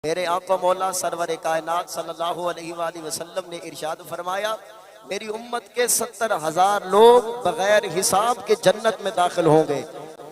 میرے آقا مولا سرور کائنات صلی اللہ علیہ وآلہ وسلم نے ارشاد فرمایا، میری امت کے 70,000 لوگ بغیر حساب کے جنت میں داخل ہوں گے۔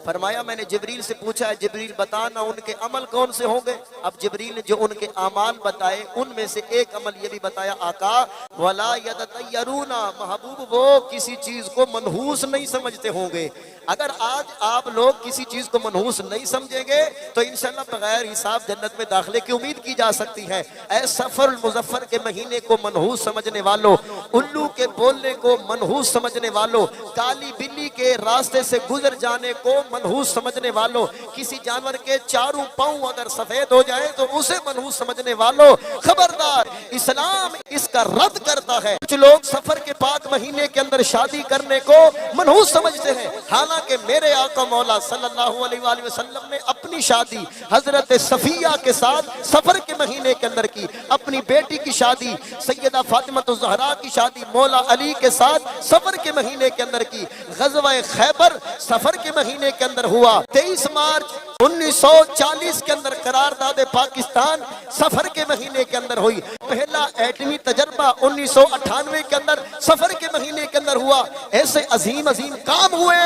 فرمایا میں نے جبریل سے پوچھا ہے جبریل بتانا ان کے عمل کون سے ہوں گے؟ اب جبریل نے جو ان کے اعمال بتائے ان میں سے ایک عمل یہ بھی بتایا آقا وَلَا يَتَطَيَّرُونَ، محبوب وہ کسی چیز کو منحوس نہیں سمجھتے ہوں گے۔ اگر آج آپ لوگ کسی چیز کو منحوس نہیں سمجھیں گے تو انشاءاللہ بغیر حساب جنت میں داخلے کی امید کی جا سکتی ہے۔ اے سفر المظفر کے مہینے کو منحوس سمجھنے والوں، الو کے بولنے کو منحوس سمجھنے والوں، کالی بلی کے راستے سے گزر جانے کو منحوس سمجھنے والوں، کسی جانور کے چاروں پاؤں اگر سفید ہو جائے تو اسے منحوس سمجھنے والوں، خبردار اسلام اس کا رد کرتا ہے۔ کچھ لوگ سفر کے پاک مہینے کے اندر شادی کرنے کو منحوس سمجھتے ہیں، حالانکہ میرے آقا مولا صلی اللہ علیہ وآلہ وسلم نے اپنی شادی حضرت صفیہ کے ساتھ سفر کے مہینے کے اندر کی، اپنی بیٹی کی شادی سیدہ فاطمہ الزہرا کی شادی مولا علی کے ساتھ سفر کے مہینے کے اندر کی۔ غزوہ خیبر سفر کے مہینے کے اندر ہوا۔ 23 مارچ 1940 کے اندر قرارداد پاکستان سفر کے مہینے کے اندر ہوئی۔ پہلا ایٹمی تجربہ 1998 کے اندر سفر کے مہینے کے اندر ہوا۔ ایسے عظیم عظیم کام ہوئے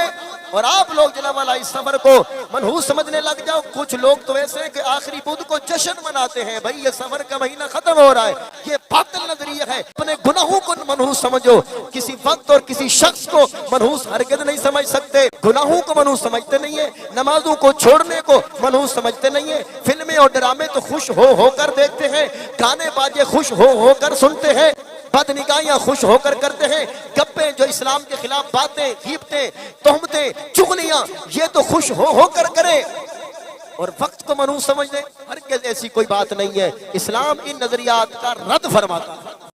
اور آپ لوگ جناب والا اس سفر کو منحوس سمجھنے لگ جاؤ۔ کچھ لوگ تو ایسے ہیں کہ آخری بدھ کو جشن مناتے ہیں، بھائی یہ سفر کا مہینہ ختم ہو رہا ہے، یہ باطل نظریہ ہے۔ اپنے گناہوں کو منحوس سمجھو، کسی وقت اور کسی شخص کو منحوس ہرگز نہیں سمجھ سکتے۔ گناہوں کو منحوس سمجھتے نہیں ہیں، نمازوں کو چھوڑنے کو منحوس سمجھتے نہیں ہیں، فلمیں اور ڈرامے تو خوش ہو کر دیکھتے ہیں، گانے باجے خوش ہو کر سنتے ہیں، بد نگاہیاں خوش ہو کر کرتے ہیں، گپیں جو اسلام کے خلاف باتیں، غیبتیں، تہمتیں، چغلیاں یہ تو خوش ہو کر کریں اور وقت کو منحوس سمجھ لیں۔ ہرگز ایسی کوئی بات نہیں ہے، اسلام ان نظریات کا رد فرماتا ہے۔